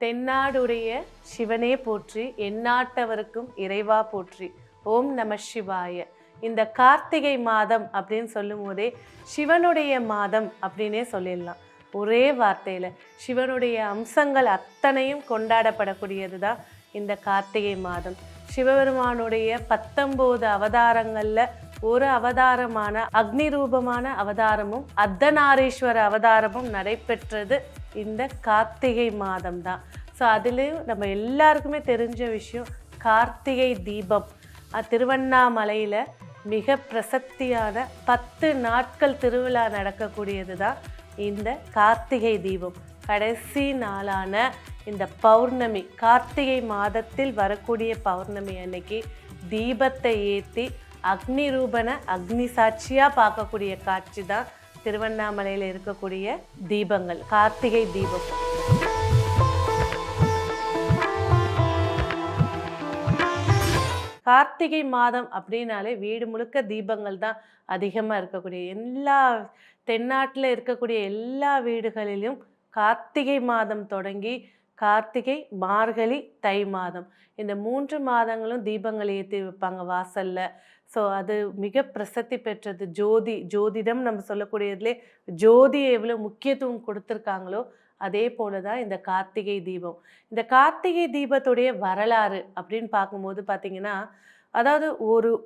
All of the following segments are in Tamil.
தென்னாடுடைய சிவனே போற்றி, எந்நாட்டவருக்கும் இறைவா போற்றி. ஓம் நம சிவாய. இந்த கார்த்திகை மாதம் அப்படின்னு சொல்லும் போதே சிவனுடைய மாதம் அப்படின்னே சொல்லிடலாம். ஒரே வார்த்தையில் சிவனுடைய அம்சங்கள் அத்தனையும் கொண்டாடப்படக்கூடியது தான் இந்த கார்த்திகை மாதம். சிவபெருமானுடைய 19 அவதாரங்களில் ஒரு அவதாரமான அக்னி ரூபமான அவதாரமும் அர்த்தநாரீஸ்வர அவதாரமும் நடைபெற்றது இந்த கார்த்திகை மாதம் தான். ஸோ அதுலேயும் நம்ம எல்லாருக்குமே தெரிஞ்ச விஷயம் கார்த்திகை தீபம். திருவண்ணாமலையில் மிக பிரசித்தியான 10 நாட்கள் திருவிழா நடக்கக்கூடியது தான் இந்த கார்த்திகை தீபம். கடைசி நாளான இந்த பௌர்ணமி, கார்த்திகை மாதத்தில் வரக்கூடிய பௌர்ணமி அன்னைக்கு தீபத்தை ஏற்றி அக்னி ரூபன அக்னி சாட்சியாக பார்க்கக்கூடிய காட்சி தான் திருவண்ணாமலையில் இருக்கக்கூடிய தீபங்கள், கார்த்திகை தீபம். கார்த்திகை மாதம் அப்படின்னாலே வீடு முழுக்க தீபங்கள் தான் அதிகமாக இருக்கக்கூடிய தென்னாட்டில் இருக்கக்கூடிய எல்லா வீடுகளிலும் கார்த்திகை மாதம் தொடங்கி கார்த்திகை, மார்கழி, தை மாதம் இந்த 3 மாதங்களும் தீபங்கள் ஏற்றி வைப்பாங்க வாசலில். ஸோ அது மிக பிரசித்தி பெற்றது. ஜோதிடம் நம்ம சொல்லக்கூடியதுலே ஜோதியை எவ்வளோ முக்கியத்துவம் கொடுத்துருக்காங்களோ அதே போல தான் இந்த கார்த்திகை தீபம். இந்த கார்த்திகை தீபத்துடைய வரலாறு அப்படின்னு பார்க்கும்போது பார்த்திங்கன்னா, அதாவது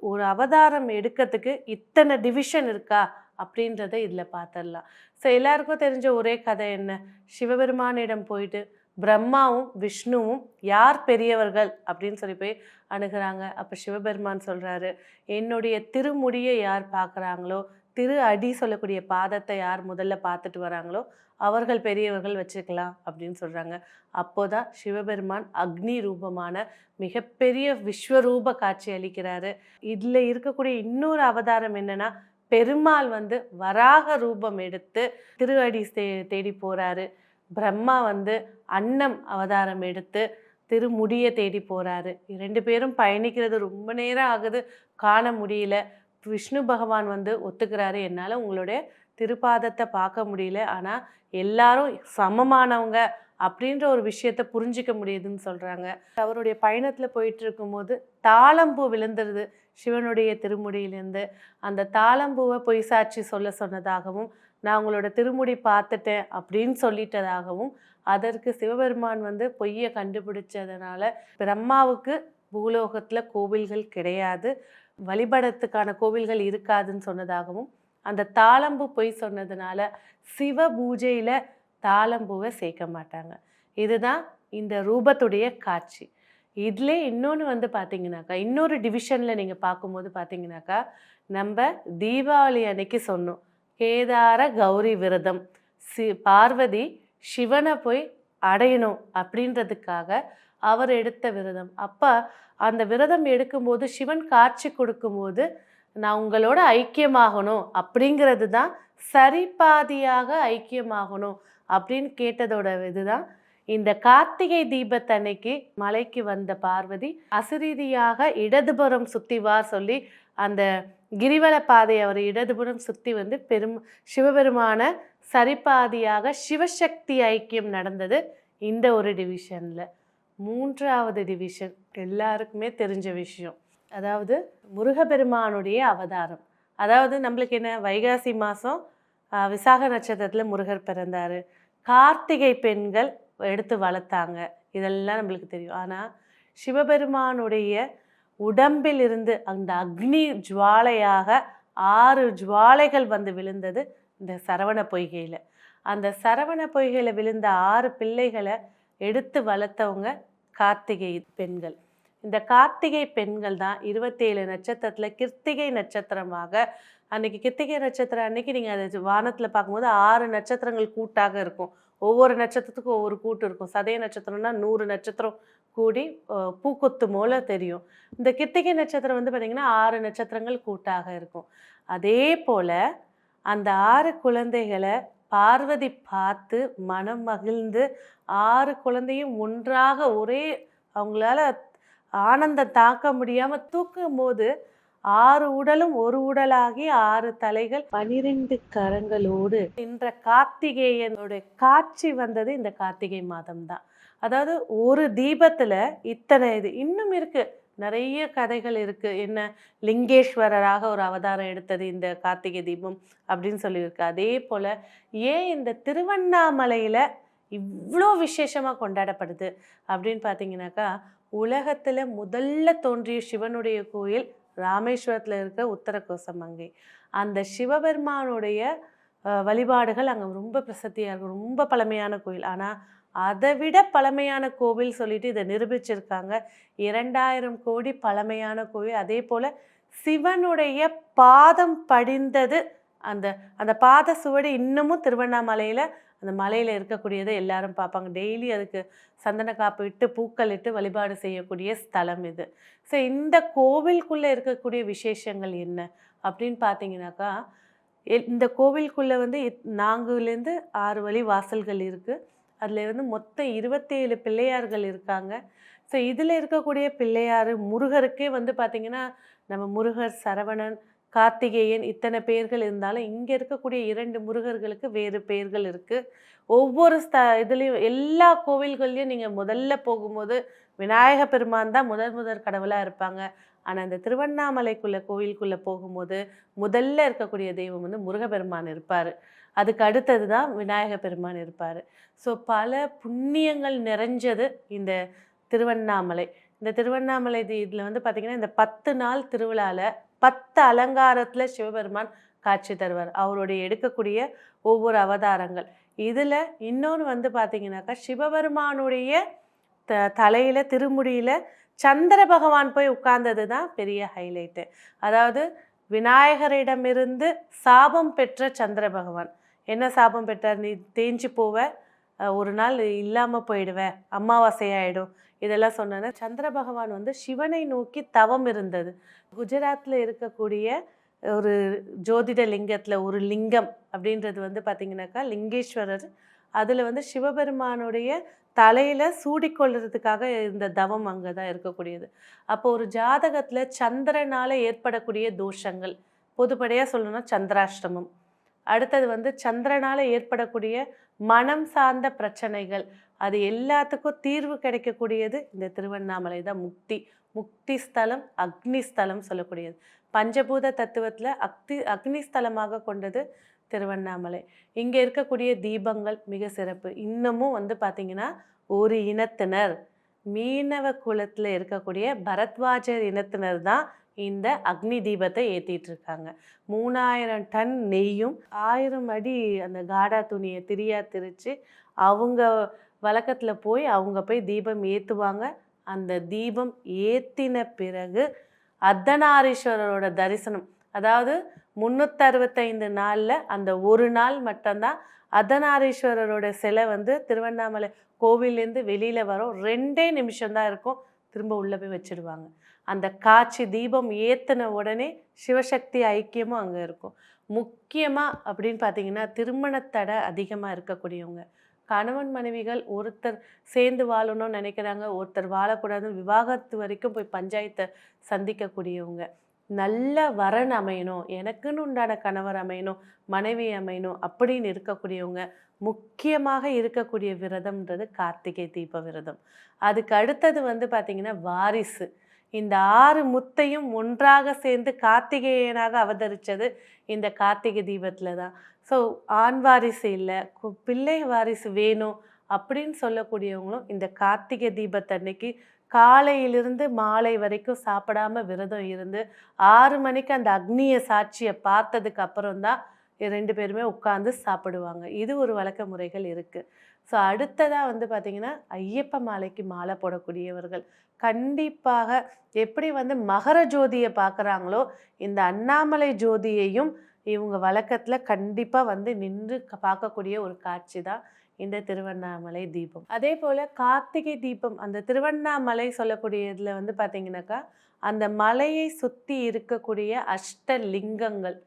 ஒரு அவதாரம் எடுக்கிறதுக்கு இத்தனை டிவிஷன் இருக்கா அப்படின்றத இதில் பார்த்துடலாம். ஸோ எல்லாருக்கும் தெரிஞ்ச ஒரே கதை என்ன, சிவபெருமானிடம் போயிட்டு பிரம்மாவும் விஷ்ணுவும் யார் பெரியவர்கள் அப்படின்னு சொல்லி போய் அணுகிறாங்க. அப்போ சிவபெருமான் சொல்கிறாரு, என்னுடைய திருமுடியை யார் பார்க்குறாங்களோ, திரு அடி சொல்லக்கூடிய பாதத்தை யார் முதல்ல பார்த்துட்டு வராங்களோ அவர்கள் பெரியவர்கள் வச்சுக்கலாம் அப்படின்னு சொல்கிறாங்க. அப்போதான் சிவபெருமான் அக்னி ரூபமான மிகப்பெரிய விஸ்வரூப காட்சி அளிக்கிறாரு. இதில் இருக்கக்கூடிய இன்னொரு அவதாரம் என்னன்னா, பெருமாள் வராக ரூபம் எடுத்து திரு அடி தேடி போகிறாரு. பிரம்மா அன்னம் அவதாரம் எடுத்து திருமுடியை தேடி போகிறாரு. 2 பேரும் பயணிக்கிறது ரொம்ப நேரம் ஆகுது, காண முடியல. விஷ்ணு பகவான் ஒத்துக்கிறாரு, என்னால் உங்களுடைய திருப்பாதத்தை பார்க்க முடியல, ஆனால் எல்லாரும் சமமானவங்க அப்படின்ற ஒரு விஷயத்த புரிஞ்சிக்க முடியுதுன்னு சொல்கிறாங்க. அவருடைய பயணத்தில் போயிட்டு இருக்கும்போது தாளம்பூ விழுந்துருது சிவனுடைய திருமுடியிலேருந்து. அந்த தாளம்பூவை பொய் சாட்சி சொன்னதாகவும், நான் உங்களோட திருமுடி பார்த்துட்டேன் அப்படின்னு சொல்லிட்டதாகவும், அதற்கு சிவபெருமான் பொய்யை கண்டுபிடிச்சதுனால பிரம்மாவுக்கு பூலோகத்தில் கோவில்கள் கிடையாது, வழிபடத்துக்கான கோவில்கள் இருக்காதுன்னு சொன்னதாகவும், அந்த தாளம்பூ பொய் சொன்னதுனால சிவ பூஜையில் தாளம்பூவை சேர்க்க மாட்டாங்க. இதுதான் இந்த ரூபத்துடைய காட்சி. இதிலே இன்னொன்று பார்த்தீங்கன்னாக்கா, இன்னொரு டிவிஷனில் நீங்கள் பார்க்கும்போது பார்த்தீங்கன்னாக்கா, நம்ம தீபாவளி அன்னைக்கு சொன்னோம் கேதார கௌரி விரதம். பார்வதி சிவனை போய் அடையணும் அப்படின்றதுக்காக அவர் எடுத்த விரதம். அப்போ அந்த விரதம் எடுக்கும்போது சிவன் காட்சி கொடுக்கும்போது, நான் உங்களோட ஐக்கியமாகணும் அப்படிங்கிறது தான், சரிபாதியாக ஐக்கியமாகணும் அப்படின்னு கேட்டதோட இதுதான் இந்த கார்த்திகை தீபத்தன்னைக்கு மலைக்கு வந்த பார்வதி அசிரீதியாக இடதுபுறம் சுத்திவார் சொல்லி அந்த கிரிவல பாதை அவர் இடதுபுறம் சுற்றி சிவபெருமான சரிபாதியாக சிவசக்தி ஐக்கியம் நடந்தது இந்த ஒரு டிவிஷனில். 3வது டிவிஷன் எல்லாருக்குமே தெரிஞ்ச விஷயம், அதாவது முருகப்பெருமானுடைய அவதாரம். அதாவது நம்மளுக்கு என்ன, வைகாசி மாதம் விசாக நட்சத்திரத்தில் முருகர் பிறந்தார், கார்த்திகை பெண்கள் எடுத்து வளர்த்தாங்க, இதெல்லாம் நம்மளுக்கு தெரியும். ஆனால் சிவபெருமானுடைய உடம்பில் இருந்து அந்த அக்னி ஜுவாலையாக 6 ஜுவாலைகள் விழுந்தது இந்த சரவண பொய்கையில். அந்த சரவண பொய்கையில் விழுந்த 6 பிள்ளைகளை எடுத்து வளர்த்தவங்க கார்த்திகை பெண்கள். இந்த கார்த்திகை பெண்கள் தான் 27 நட்சத்திரத்தில் கிருத்திகை நட்சத்திரமாக, அன்னைக்கு கிருத்திகை நட்சத்திரம் அன்னைக்கு நீங்கள் அது வானத்தில் பார்க்கும்போது 6 நட்சத்திரங்கள் கூட்டாக இருக்கும். ஒவ்வொரு நட்சத்திரத்துக்கும் ஒவ்வொரு கூட்டு இருக்கும். சதய நட்சத்திரம்னா 100 நட்சத்திரம் கூடி பூக்கொத்து போல தெரியும். இந்த கிருத்திகை நட்சத்திரம் பார்த்திங்கன்னா 6 நட்சத்திரங்கள் கூட்டாக இருக்கும். அதே போல் அந்த 6 குழந்தைகளை பார்வதி பார்த்து மனம் மகிழ்ந்து 6 குழந்தையும் ஒன்றாக ஒரே அவங்களால ஆனந்தம் தாக்க முடியாமல் தூக்கும் போது 6 உடலும் ஒரு உடலாகி 6 தலைகள் 12 கரங்களோடு என்ற கார்த்திகேயனுடைய காட்சி வந்தது இந்த கார்த்திகை மாதம் தான். அதாவது ஒரு தீபத்துல இத்தனை இது இன்னும் இருக்கு. நிறைய கதைகள் இருக்கு. என்ன லிங்கேஸ்வரராக ஒரு அவதாரம் எடுத்தது இந்த கார்த்திகை தீபம் அப்படின்னு சொல்லியிருக்கு. அதே போல ஏன் இந்த திருவண்ணாமலையில இவ்வளோ விசேஷமா கொண்டாடப்படுது அப்படின்னு பார்த்தீங்கன்னாக்கா, உலகத்துல முதல்ல தோன்றிய சிவனுடைய கோயில் ராமேஸ்வரத்துல இருக்க உத்தரகோசமங்கை. அந்த சிவபெருமானுடைய வழிபாடுகள் அங்க ரொம்ப பிரசித்தியா இருக்கும். ரொம்ப பழமையான கோயில். ஆனா அதை விட பழமையான கோவில் சொல்லிட்டு இதை நிரூபிச்சிருக்காங்க. 2000 கோடி பழமையான கோவில். அதே போல சிவனுடைய பாதம் படிந்தது அந்த அந்த பாத சுவடு இன்னமும் திருவண்ணாமலையில அந்த மலையில இருக்கக்கூடியதை எல்லாரும் பார்ப்பாங்க. டெய்லி அதுக்கு சந்தன காப்பு இட்டு பூக்கள் இட்டு வழிபாடு செய்யக்கூடிய ஸ்தலம் இது. ஸோ இந்த கோவிலுக்குள்ள இருக்கக்கூடிய விசேஷங்கள் என்ன அப்படின்னு பார்த்தீங்கன்னாக்கா, இந்த கோவிலுக்குள்ள வந்து 4லேருந்து 6 வழி வாசல்கள் இருக்கு. அதில் வந்து மொத்தம் 27 பிள்ளையார்கள் இருக்காங்க. ஸோ இதில் இருக்கக்கூடிய பிள்ளையார் முருகருக்கே வந்து பார்த்திங்கன்னா, நம்ம முருகர், சரவணன், கார்த்திகேயன் இத்தனை பெயர்கள் இருந்தாலும் இங்கே இருக்கக்கூடிய 2 முருகர்களுக்கு வேறு பெயர்கள் இருக்குது. ஒவ்வொரு இதுலேயும் எல்லா கோவில்கள்லையும் நீங்கள் முதல்ல போகும்போது விநாயக பெருமான் தான் முதல் கடவுளாக இருப்பாங்க. ஆனால் இந்த திருவண்ணாமலைக்குள்ள கோவிலுக்குள்ளே போகும்போது முதல்ல இருக்கக்கூடிய தெய்வம் வந்து முருகப்பெருமான் இருப்பார். அதுக்கு அடுத்தது தான் விநாயக பெருமான் இருப்பார். ஸோ பல புண்ணியங்கள் நிறைஞ்சது இந்த திருவண்ணாமலை. இந்த திருவண்ணாமலை இதில் வந்து பார்த்திங்கன்னா, இந்த 10 நாள் திருவிழாவில் 10 அலங்காரத்தில் சிவபெருமான் காட்சி தருவார். அவருடைய எடுக்கக்கூடிய ஒவ்வொரு அவதாரங்கள். இதில் இன்னொன்று வந்து பார்த்திங்கனாக்கா, சிவபெருமானுடைய தலையில் திருமுடியில் சந்திர பகவான் போய் உட்கார்ந்தது தான் பெரிய ஹைலைட்டு. அதாவது விநாயகரிடமிருந்து சாபம் பெற்ற சந்திர பகவான் என்ன சாபம் பெற்றார்? நீ தேஞ்சு போவ, ஒரு நாள் இல்லாமல் போயிடுவ, அமாவாசையாயிடும், இதெல்லாம் சொன்னேன்னா சந்திர பகவான் வந்து சிவனை நோக்கி தவம் இருந்தது. குஜராத்தில் இருக்கக்கூடிய ஒரு ஜோதிட லிங்கத்தில் ஒரு லிங்கம் அப்படின்றது வந்து பார்த்திங்கனாக்கா லிங்கேஸ்வரர். அதில் வந்து சிவபெருமானுடைய தலையில் சூடிக்கொள்றதுக்காக இந்த தவம் அங்கே தான் இருக்கக்கூடியது. அப்போ ஒரு ஜாதகத்தில் சந்திரனால் ஏற்படக்கூடிய தோஷங்கள், பொதுப்படையாக சொல்லணும்னா சந்திராஷ்டமம். அடுத்தது வந்து சந்திரனால் ஏற்படக்கூடிய மனம் சார்ந்த பிரச்சனைகள், அது எல்லாத்துக்கும் தீர்வு கிடைக்கக்கூடியது இந்த திருவண்ணாமலை தான். முக்தி ஸ்தலம், அக்னி ஸ்தலம் சொல்லக்கூடியது. பஞ்சபூத தத்துவத்தில் அக்னி ஸ்தலமாக கொண்டது திருவண்ணாமலை. இங்கே இருக்கக்கூடிய தீபங்கள் மிக சிறப்பு. இன்னமும் வந்து பார்த்திங்கன்னா, ஒரு இனத்தினர் மீனவ குலத்தில் இருக்கக்கூடிய பரத்வாஜர் இனத்தினர் தான் இந்த அக்னி தீபத்தை ஏற்றிட்டு இருக்காங்க. 3000 டன் நெய்யும் 1000 அடி அந்த காடா துணியை திரியா திரிச்சு அவங்க வழக்கத்தில் போய் அவங்க போய் தீபம் ஏற்றுவாங்க. அந்த தீபம் ஏற்றின பிறகு அர்த்தநாரீஸ்வரரோட தரிசனம், அதாவது 365 நாளில் அந்த ஒரு நாள் மட்டும்தான் அர்த்தநாரீஸ்வரரோட சிலை வந்து திருவண்ணாமலை கோவிலேருந்து வெளியில் வரும். 2 நிமிஷம்தான் இருக்கும், திரும்ப உள்ளே போய் வச்சுடுவாங்க. அந்த காட்சி தீபம் ஏற்றின உடனே சிவசக்தி ஐக்கியமும் அங்கே இருக்கும். முக்கியமாக அப்படின்னு பார்த்தீங்கன்னா, திருமணத்தடை அதிகமாக இருக்கக்கூடியவங்க, கணவன் மனைவிகள் ஒருத்தர் சேர்ந்து வாழணும்னு நினைக்கிறாங்க, ஒருத்தர் வாழக்கூடாதுன்னு விவாகரத்து வரைக்கும் போய் பஞ்சாயத்தை சந்திக்கக்கூடியவங்க, நல்ல வரன் அமையணும், எனக்குன்னு உண்டான கணவர் அமையணும், மனைவி அமையணும் அப்படின்னு இருக்கக்கூடியவங்க முக்கியமாக இருக்கக்கூடிய விரதம்ன்றது கார்த்திகை தீப விரதம். அதுக்கு அடுத்தது வந்து பார்த்திங்கன்னா வாரிசு. இந்த 6 முத்தையும் ஒன்றாக சேர்ந்து கார்த்திகேயனாக அவதரித்தது இந்த கார்த்திகை தீபத்தில் தான். ஸோ ஆண் வாரிசு இல்லை, பிள்ளை வாரிசு வேணும் அப்படின்னு சொல்லக்கூடியவங்களும் இந்த கார்த்திகை தீபத்தன்னைக்கு காலையிலிருந்து மாலை வரைக்கும் சாப்பிடாம விரதம் இருந்து 6 மணிக்கு அந்த அக்னியை சாட்சியை பார்த்ததுக்கு அப்புறம்தான் 2 பேருமே உட்கார்ந்து சாப்பிடுவாங்க. இது ஒரு வழக்க முறைகள் இருக்குது. ஸோ அடுத்ததாக வந்து பார்த்திங்கன்னா, ஐயப்ப மாலைக்கு மாலை போடக்கூடியவர்கள் கண்டிப்பாக எப்படி வந்து மகர ஜோதியை பார்க்குறாங்களோ, இந்த அண்ணாமலை ஜோதியையும் இவங்க வழக்கத்தில் கண்டிப்பாக வந்து நின்று பார்க்கக்கூடிய ஒரு காட்சி தான் இந்த திருவண்ணாமலை தீபம். அதே போல் கார்த்திகை தீபம், அந்த திருவண்ணாமலை சொல்லக்கூடியதில் வந்து பார்த்திங்கனாக்கா, அந்த மலையை சுற்றி இருக்கக்கூடிய அஷ்டலிங்கங்கள்.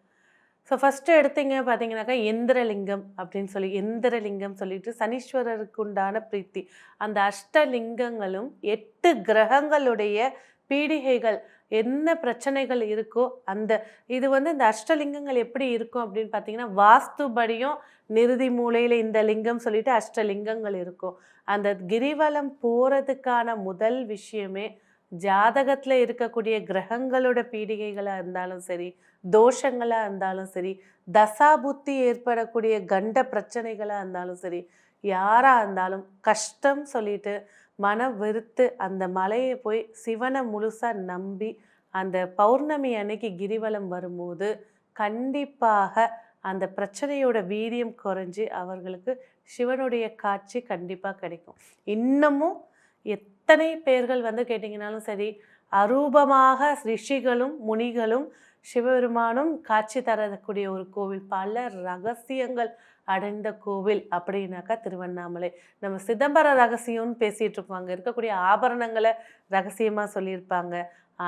ஸோ ஃபஸ்ட்டு எடுத்தீங்க பார்த்தீங்கன்னாக்கா எந்திரலிங்கம் அப்படின்னு சொல்லி, எந்திரலிங்கம் சொல்லிட்டு சனீஸ்வரருக்கு உண்டான பிரீத்தி. அந்த அஷ்டலிங்கங்களும் 8 கிரகங்களுடைய பீடிகைகள் என்ன பிரச்சனைகள் இருக்கோ அந்த இது வந்து இந்த அஷ்டலிங்கங்கள் எப்படி இருக்கும் அப்படின்னு பார்த்தீங்கன்னா, வாஸ்துபடியும் நிருதி மூலையில இந்த லிங்கம் சொல்லிட்டு அஷ்டலிங்கங்கள் இருக்கும். அந்த கிரிவலம் போறதுக்கான முதல் விஷயமே ஜாதகத்துல இருக்கக்கூடிய கிரகங்களோட பீடிகைகளா இருந்தாலும் சரி, தோஷங்களா இருந்தாலும் சரி, தசாபுத்தி ஏற்படக்கூடிய கண்ட பிரச்சனைகளா இருந்தாலும் சரி, யாரா இருந்தாலும் கஷ்டம் சொல்லிட்டு மன வெறுத்து அந்த மலையை போய் சிவனை முழுசா நம்பி அந்த பௌர்ணமி அன்னைக்கு கிரிவலம் வரும்போது கண்டிப்பாக அந்த பிரச்சனையோட வீரியம் குறைஞ்சி அவர்களுக்கு சிவனுடைய காட்சி கண்டிப்பாக கிடைக்கும். இன்னமும் எத்தனை பேர்கள் வந்து கேட்டிங்கனாலும் சரி, அரூபமாக ரிஷிகளும் முனிகளும் சிவபெருமானும் காட்சி தரக்கூடிய ஒரு கோவில், பல ரகசியங்கள் அடைந்த கோவில் அப்படின்னாக்கா திருவண்ணாமலை. நம்ம சிதம்பர ரகசியம்னு பேசிகிட்டு இருக்கோம், அங்கே இருக்கக்கூடிய ஆபரணங்களை ரகசியமாக சொல்லியிருப்பாங்க.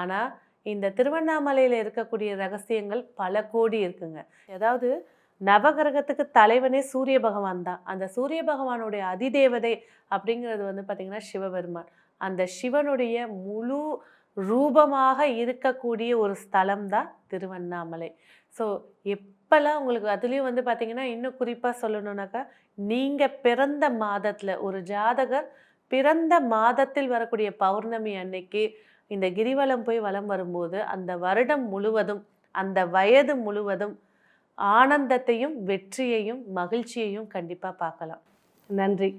ஆனால் இந்த திருவண்ணாமலையில் இருக்கக்கூடிய ரகசியங்கள் பல கோடி இருக்குங்க. அதாவது நவகிரகத்துக்கு தலைவனே சூரிய பகவான் தான். அந்த சூரிய பகவானுடைய அதிதேவதை அப்படிங்கிறது வந்து பார்த்திங்கன்னா சிவபெருமான். அந்த சிவனுடைய முழு ரூபமாக இருக்கக்கூடிய ஒரு ஸ்தலம் தான் திருவண்ணாமலை. ஸோ எப்போல்லாம் உங்களுக்கு அதுலேயும் வந்து பார்த்திங்கன்னா இன்னும் குறிப்பாக சொல்லணுன்னாக்கா, நீங்கள் பிறந்த மாதத்தில் ஒரு ஜாதகர் பிறந்த மாதத்தில் வரக்கூடிய பௌர்ணமி அன்னைக்கு இந்த கிரிவலம் போய் வலம் வரும்போது அந்த வருடம் முழுவதும் அந்த வயது முழுவதும் ஆனந்தத்தையும் வெற்றியையும் மகிழ்ச்சியையும் கண்டிப்பாக பார்க்கலாம். நன்றி.